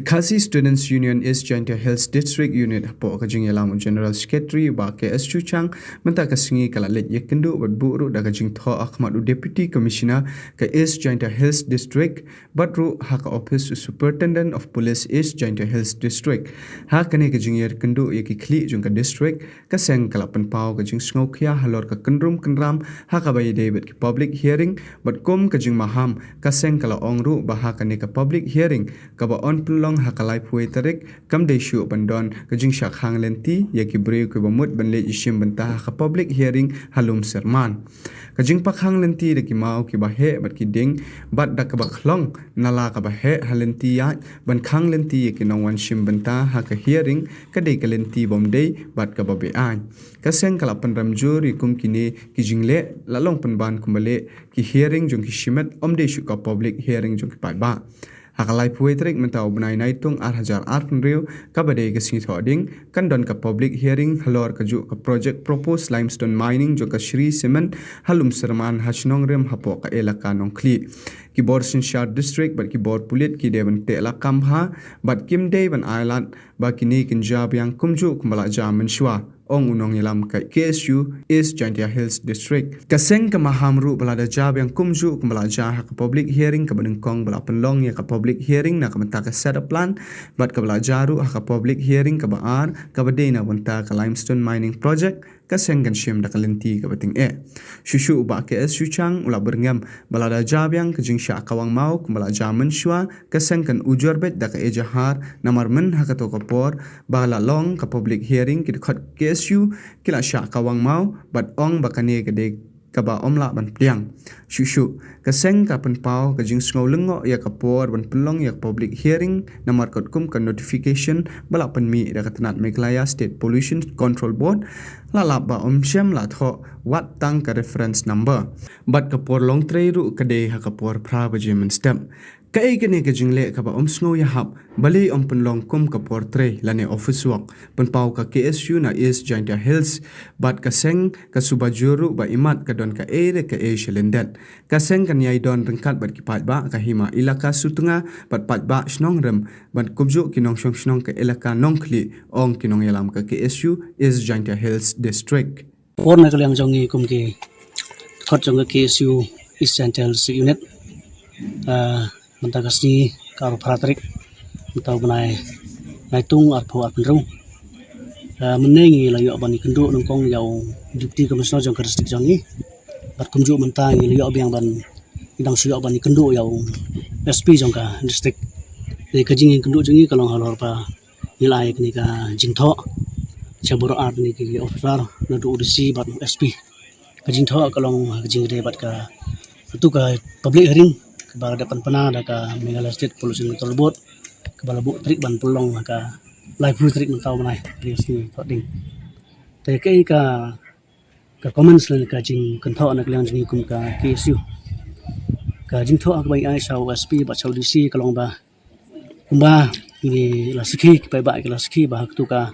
Khasi Students Union East Joint Hills District Unit hapo kajing yalam General Secretary ba KSU chang menta kasingi kala leit yekendu bat buru da kajing tho akhmadu Deputy Commissioner ka East Joint Hills District batru haka Office Superintendent of Police East Joint Hills District ha kane kajing yer kendu yeki khlieh jung ka district ka seng kala penpau kajing sngokhya halor ka kendrum kendram haka bai David ki public hearing bat kom kajing Maham ka seng kala ongru ba ha kane ka public hearing ka ba on long hakalai pui tarik kam de shu bandon kajing shah khang lynti yaki riew ko bamut banle ishim banta ka public hearing Lum Syrman kajing pakhang lynti de ki mau ki ba he bat ki ding bat da ka ba khlong nala ka ba he halenti ya ban khang lynti yaki nongwan shim banta ha ka hearing ka de ka lynti bom de bat ka ba be an ka seng kala panram juri kum kini ki jingle lalong panban kumale ki hearing jong ki shimet om de shu ka public hearing jong ki paidbah hakalai puitrik mentau benai naitung hajar riew kabade ke sing thoding kan don ka public hearing halor kaju ka project proposed limestone mining jo ka Shree Cement Lum Syrman hachnong rem hapo ka elaka nong khlieh kibor nongsynshar district bat kibor pulit ki deban te la kamha bat kim de ban island ba kini kinjab yang kumju kumbala jam menshwa ong unong yalam ka KSU East Joint Hills District kaseng ka Maham ru balada jab yang kumju kumbala ja ka public hearing ka benengkong bala penlong ya ka public hearing na ka menta ka set up plan bat ka bala jaru ka public hearing ka baar ka badena wanta ka limestone mining project kaseng kan shim da kalenti ka bating shushu ba KSU chang ula berngam balada jab yang kajing sha kawang mau kumbala jaman shwa kaseng kan ujor bet da ka ejahar namar men hakato ka por bala long ka public hearing ki khot KSU kila sha kawang mau bat ong bakane ka de kaba omla ban pliang shushu kaseng ka penpau kajing sngo lengo ya ka por ban pelong ya public hearing namar kot kum ka notification bala penmi da ka tnad Meghalaya State Pollution Control Board la la ba shem la tho wat tang ka reference number bat ka por long trei ru ka de ha ka por phra ba jemen step ka e ka ne ka jingle ka ba sngo ya hap bali penlong kum ka por trei la ne office work penpau ka KSU na East Joint Hills bat ka seng ka subajuru ba imat ka don ka ere ka shelendet ka seng kan yai don rengkat bat ki paidbah ka hima ilaka sutunga bat paidbah snong rem bat kubju ki nong snong ka ilaka nong khlieh ong ki nong yalam ka KSU East Joint Hills District por na kalyang jongi kum ki khot jong KSU East Joint Hills unit mentagasi karo pratrik mentau benai naitung arpo arpenru menengi layu abani kendu nongkong yau Deputy Commissioner jong district jongi bat kumju mentang layu abiang ban idang suyu abani kendu yau SP jong ka district de kajing kendu jongi kalong halor pa nilai kini ka jingtho cabur art ni ki officer naduh udisi bat SP kajing tho kalong kajing de bat ka tu ka public hearing bala depan pana da ka Meghalaya State Pollution Control Board ke bala bu trik ban pelong ka live trik mentau manai di sini thoding te kai ka comments lan ka jing kentho nak liang jing kum ka KSU ka jing tho ak bai ai sau SP ba sau DC kalong ba kumba ini la sikhi pai ba ke la sikhi ba tu ka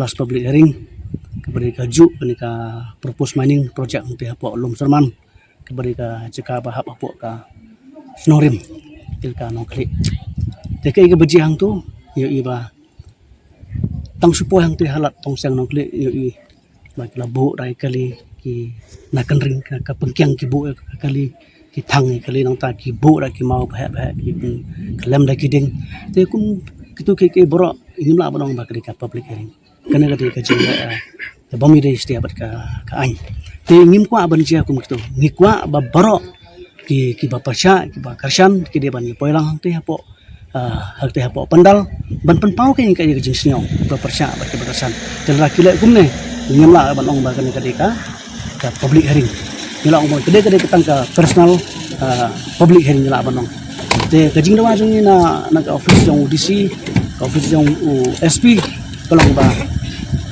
last public hearing kepada ka ju ni ka propose mining project untuk hapo Lum Syrman kepada ka jika ba hapo ka snorim ilka nong khlieh te kai ke beji hang tu yo iba tang supo hang tu halat tong seng nong khlieh yo i ba labu rai kali ki nakan ring ka pengkyang ki bu kali ki thang kali nong ta ki bu ra ki mau ba ki kelem da ki ding te kum kitu ke boro ingimla banong ba ka public hearing kana ka ka jing te bomi de stia bat ka ain te ngim kwa ban jia kum kitu ngikwa ba boro ki ba persya ki ba karshan ki de ban poilang te hapo hak te hapo pandal ban penpau ke ka jing siong ba persya ba ki ba karshan te la ki le kum ne ngimla ban ong ba ka ka public hearing ngila ong kede ketang ka personal public hearing ngila ban ong te ka jing dawa jong na ka office jong DC ka office jong SP kalong ba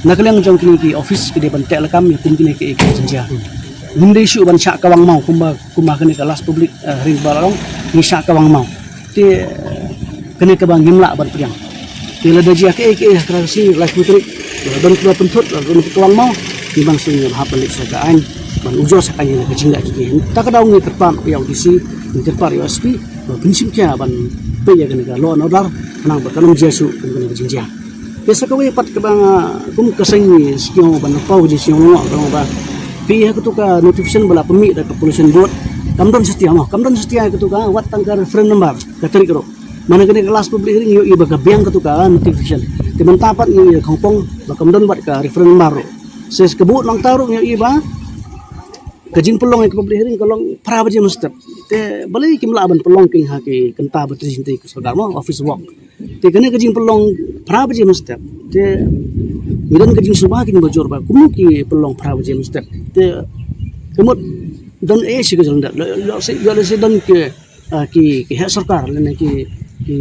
nakalang jong kini ki office ki de ban te lakam kum kini ki jinja Hindi isu ban syak kawang mau kumba kini kelas publik ring balong ni syak kawang mau ti kini ke bang ngimla ban priang ti la daji ke krasi live putri ban kula pentut ban kawang mau ni bang sing hap balik sagaan ban ujo sakanya ke jingga ki tak daung ni terpam ya audisi ni terpar USP prinsip kia ban pe ya kan lo no dar nang ba kanong jesu kan kan jinja biasa kau pat ke bang kum keseng ni sikio ban pau je sikio no kan ba pi ha kutuka notification bala pemi da pollution board kamdon setia kutuka wat tangkar reference number katrik ro mana kene kelas public hearing yo iba ka biang kutuka notification teman tapat ni kongpong ba kamdon wat ka reference number ro ses kebut nang taruh yo iba kajing pelong ke public hearing kolong pra baje mustap te balai kim laban pelong king ha ke kenta betul sinti ke sorkar mo office work te kene kajing pelong pra baje mustap te idan kajing subah kin bojor ba kumu ki pelong pra baje mustap te kemut dan si ke jalan dak lo se dan ke ki hak sorkar lene ki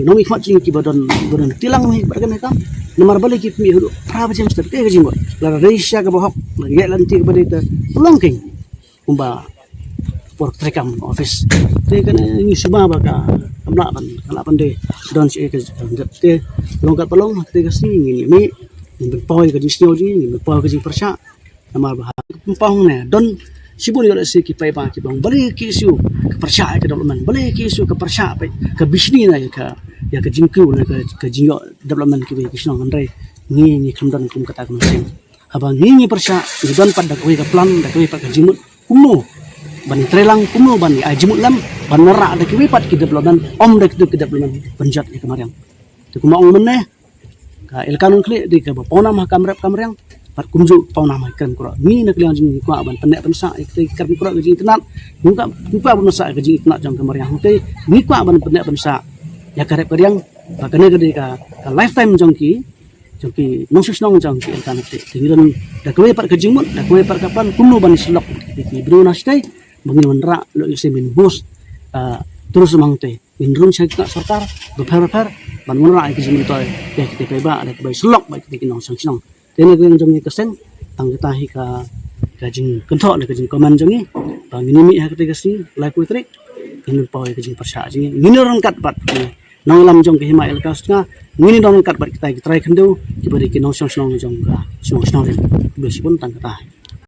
nomi khmat jing ki badan tilang ni bagan ka nomor balai ki mi hudu pra baje mustap te kajing bo la reisha ke bohok ya lanti ke badita pelong king umba por trekam office te kana ni suba ba ka amla ban de don si ke te longkat pelong te ka si ni mi poi ka disnyo ji ni poi ka ji persha nama ba pong ne don sibun yo se ki pai ba ki bang bali KSU ka persha ka development bali KSU ka persha pa ka bisni na ya ka jingku na ka jingyo development ki bi kisno ngandai ni khamdan kum kata ka sing abang ni persha don pada ka plan da ka jimut kumu bani trelang kumu bani ajimut lam banara ada kiwipat ki development om dek tu ki development penjat ni kemarin tu kuma ong meneh ka ilkanun khlieh di ka pona mah kamrap pat kumju pona mah kan kro ni nak liang jing kwa ban penek pensa ki kan kro jing tenat muka pensa ki jing tenat jang kemarin te ni kwa ban penek pensa ya karep keriang ka kene ke ka lifetime jang ki nongsynshar jang ki ilkan khlieh dan da kiwipat ka jingmut da kiwipat kapan kumu bani selok ki bruna stai bangin menra lo semin bos terus mangte indrun syakta sorkar beper ban menra ki jing toy ya kita paidbah ada bai selok bai kita nongsynshar tene yang jong keseng tang kita hi ka jing kenthok le ka jing komen jong ni bang ini mi ha kita kasi lai putrik ini pau ka jing persha ji ini orang kat bat nong lam jong ke hima elka sta ini dong kat bat kita try kendo ki bari ki nongsynshar jong ka nongsynshar besipun tang kita